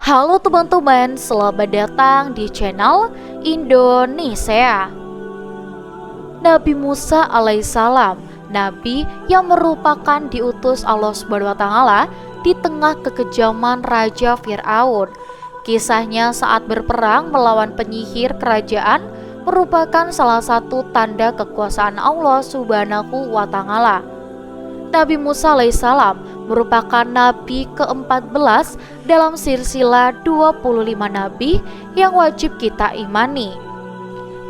Halo teman-teman, selamat datang di channel Indonesia. Nabi Musa alaihissalam, nabi yang merupakan diutus Allah Subhanahu wa taala di tengah kekejaman Raja Fir'aun. Kisahnya saat berperang melawan penyihir kerajaan merupakan salah satu tanda kekuasaan Allah Subhanahu wa taala. Nabi Musa alaihissalam merupakan nabi ke-14 dalam silsilah 25 nabi yang wajib kita imani.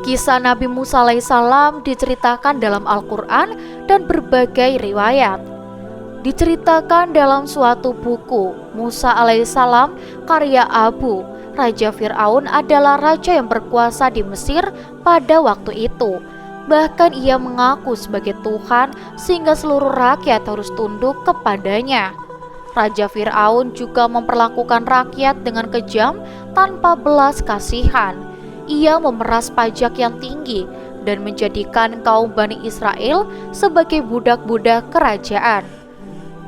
Kisah Nabi Musa alaihissalam diceritakan dalam Al-Quran dan berbagai riwayat. Diceritakan dalam suatu buku, Musa alaihissalam karya Abu, Raja Fir'aun adalah raja yang berkuasa di Mesir pada waktu itu. Bahkan ia mengaku sebagai Tuhan sehingga seluruh rakyat harus tunduk kepadanya. Raja Fir'aun juga memperlakukan rakyat dengan kejam tanpa belas kasihan. Ia memeras pajak yang tinggi dan menjadikan kaum Bani Israel sebagai budak-budak kerajaan.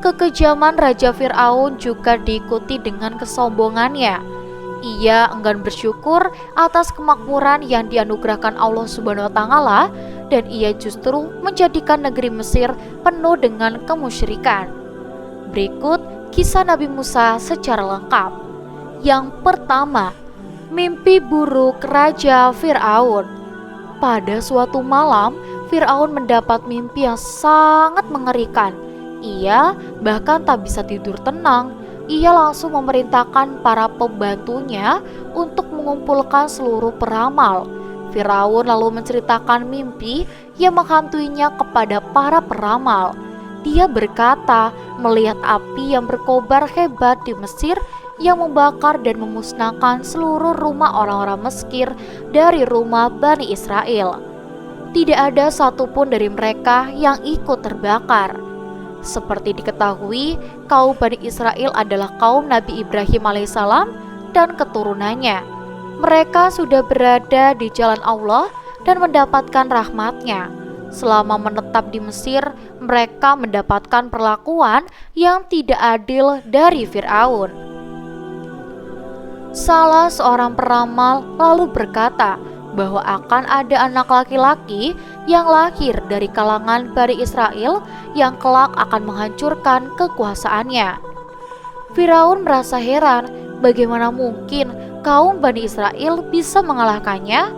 Kekejaman Raja Fir'aun juga diikuti dengan kesombongannya. Ia enggan bersyukur atas kemakmuran yang dianugerahkan Allah Subhanahu wa taala dan ia justru menjadikan negeri Mesir penuh dengan kemusyrikan. Berikut kisah Nabi Musa secara lengkap. Yang pertama, mimpi buruk Raja Fir'aun. Pada suatu malam, Fir'aun mendapat mimpi yang sangat mengerikan. Ia bahkan tak bisa tidur tenang. Ia langsung memerintahkan para pembantunya untuk mengumpulkan seluruh peramal. Firaun lalu menceritakan mimpi yang menghantuinya kepada para peramal. Dia berkata melihat api yang berkobar hebat di Mesir yang membakar dan memusnahkan seluruh rumah orang-orang Mesir dari rumah Bani Israel. Tidak ada satupun dari mereka yang ikut terbakar. Seperti diketahui, kaum Bani Israel adalah kaum Nabi Ibrahim alaihissalam dan keturunannya. Mereka sudah berada di jalan Allah dan mendapatkan rahmatnya. Selama menetap di Mesir, mereka mendapatkan perlakuan yang tidak adil dari Fir'aun. Salah seorang peramal lalu berkata bahwa akan ada anak laki-laki yang lahir dari kalangan Bani Israel yang kelak akan menghancurkan kekuasaannya. Firaun merasa heran, bagaimana mungkin kaum Bani Israel bisa mengalahkannya?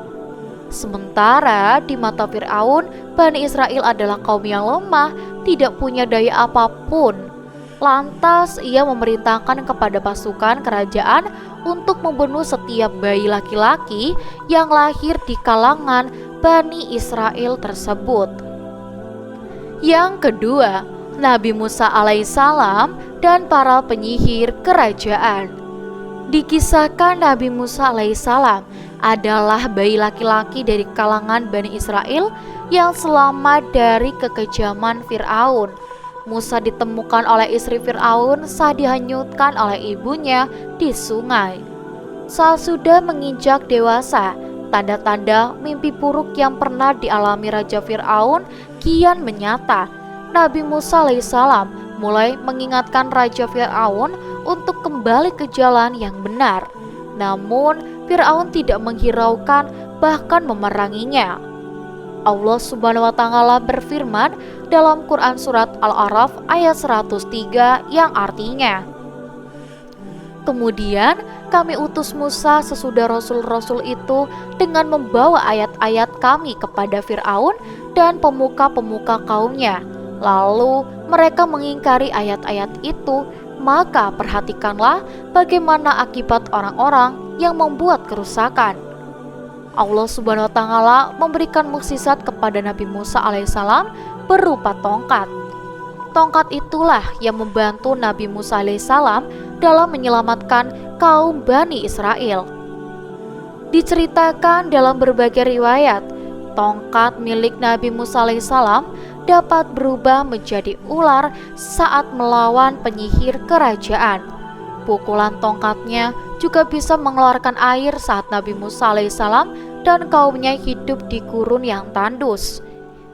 Sementara di mata Firaun, Bani Israel adalah kaum yang lemah, tidak punya daya apapun. Lantas ia memerintahkan kepada pasukan kerajaan untuk membunuh setiap bayi laki-laki yang lahir di kalangan Bani Israel tersebut. Yang kedua, Nabi Musa alaihissalam dan para penyihir kerajaan. Dikisahkan Nabi Musa alaihissalam adalah bayi laki-laki dari kalangan Bani Israel yang selamat dari kekejaman Fir'aun. Musa ditemukan oleh istri Fir'aun saat dihanyutkan oleh ibunya di sungai. Saat sudah menginjak dewasa, tanda-tanda mimpi buruk yang pernah dialami Raja Fir'aun kian menyata. Nabi Musa alaihissalam mulai mengingatkan Raja Fir'aun untuk kembali ke jalan yang benar. Namun Fir'aun tidak menghiraukan, bahkan memeranginya. Allah Subhanahu wa taala berfirman dalam Quran surat Al-A'raf ayat 103 yang artinya, kemudian kami utus Musa sesudah Rasul-Rasul itu dengan membawa ayat-ayat kami kepada Fir'aun dan pemuka-pemuka kaumnya. Lalu mereka mengingkari ayat-ayat itu, maka perhatikanlah bagaimana akibat orang-orang yang membuat kerusakan. Allah Subhanahu wa taala memberikan mukjizat kepada Nabi Musa alaihissalam berupa tongkat. Tongkat itulah yang membantu Nabi Musa alaihissalam dalam menyelamatkan kaum Bani Israel. Diceritakan dalam berbagai riwayat, tongkat milik Nabi Musa alaihissalam dapat berubah menjadi ular saat melawan penyihir kerajaan. Pukulan tongkatnya juga bisa mengeluarkan air saat Nabi Musa alaihissalam dan kaumnya hidup di gurun yang tandus.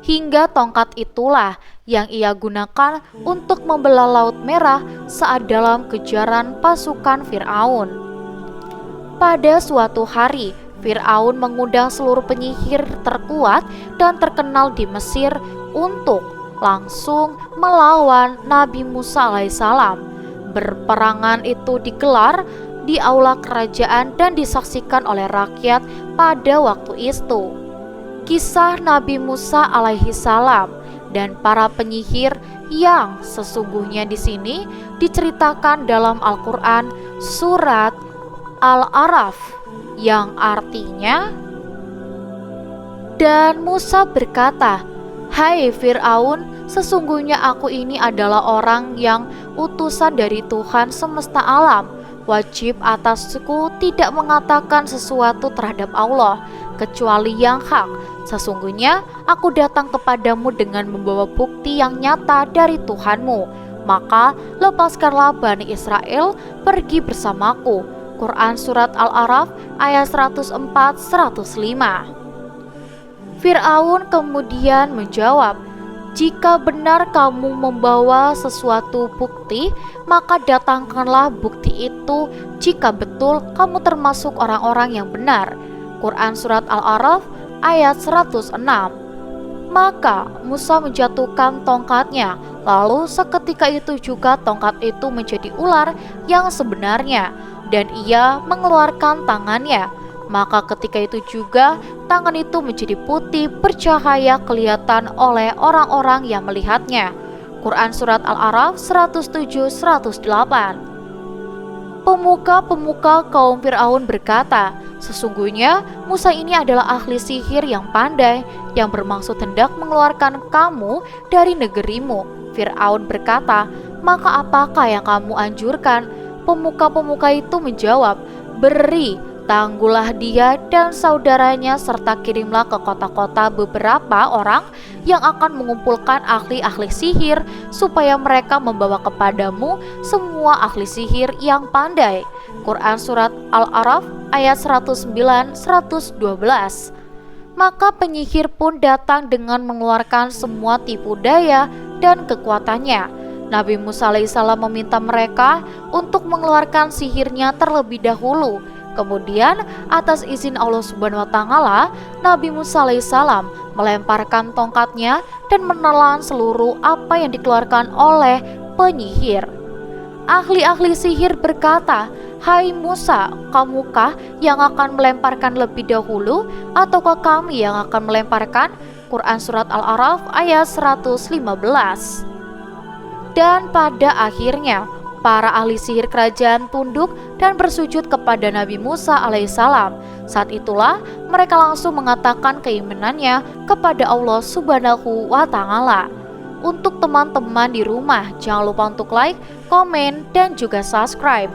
Hingga tongkat itulah yang ia gunakan untuk membelah Laut Merah saat dalam kejaran pasukan Fir'aun. Pada suatu hari, Fir'aun mengundang seluruh penyihir terkuat dan terkenal di Mesir untuk langsung melawan Nabi Musa alaihissalam. Berperangan itu digelar di aula kerajaan dan disaksikan oleh rakyat pada waktu itu. Kisah Nabi Musa alaihissalam dan para penyihir yang sesungguhnya di sini diceritakan dalam Al-Quran surat Al-A'raf, yang artinya, dan Musa berkata, "Hai Fir'aun, sesungguhnya aku ini adalah orang yang utusan dari Tuhan semesta alam. Wajib atasku tidak mengatakan sesuatu terhadap Allah kecuali yang hak. Sesungguhnya aku datang kepadamu dengan membawa bukti yang nyata dari Tuhanmu. Maka lepaskanlah Bani Israel pergi bersamaku." Quran Surat Al-A'raf ayat 104-105. Fir'aun kemudian menjawab, "Jika benar kamu membawa sesuatu bukti, maka datangkanlah bukti itu jika betul kamu termasuk orang-orang yang benar." Quran Surat Al-A'raf ayat 106. Maka Musa menjatuhkan tongkatnya, lalu seketika itu juga tongkat itu menjadi ular yang sebenarnya, dan ia mengeluarkan tangannya. Maka ketika itu juga tangan itu menjadi putih bercahaya kelihatan oleh orang-orang yang melihatnya. Quran Surat Al-A'raf 107-108. Pemuka-pemuka kaum Fir'aun berkata, "Sesungguhnya Musa ini adalah ahli sihir yang pandai, yang bermaksud hendak mengeluarkan kamu dari negerimu." Fir'aun berkata, "Maka apakah yang kamu anjurkan?" Pemuka-pemuka itu menjawab, "Beri, tangguhlah dia dan saudaranya serta kirimlah ke kota-kota beberapa orang yang akan mengumpulkan ahli-ahli sihir supaya mereka membawa kepadamu semua ahli sihir yang pandai." Quran Surat Al-A'raf ayat 109-112. Maka penyihir pun datang dengan mengeluarkan semua tipu daya dan kekuatannya. Nabi Musa alaihissalam meminta mereka untuk mengeluarkan sihirnya terlebih dahulu. Kemudian atas izin Allah Subhanahu wa Ta'ala, Nabi Musa alaihissalam melemparkan tongkatnya dan menelan seluruh apa yang dikeluarkan oleh penyihir. Ahli-ahli sihir berkata, "Hai Musa, kamukah yang akan melemparkan lebih dahulu ataukah kami yang akan melemparkan?" Quran Surat Al-A'raf ayat 115. Dan pada akhirnya para ahli sihir kerajaan tunduk dan bersujud kepada Nabi Musa alaihissalam. Saat itulah mereka langsung mengatakan keimanannya kepada Allah Subhanahu wa Ta'ala. Untuk teman-teman di rumah, jangan lupa untuk like, komen, dan juga subscribe.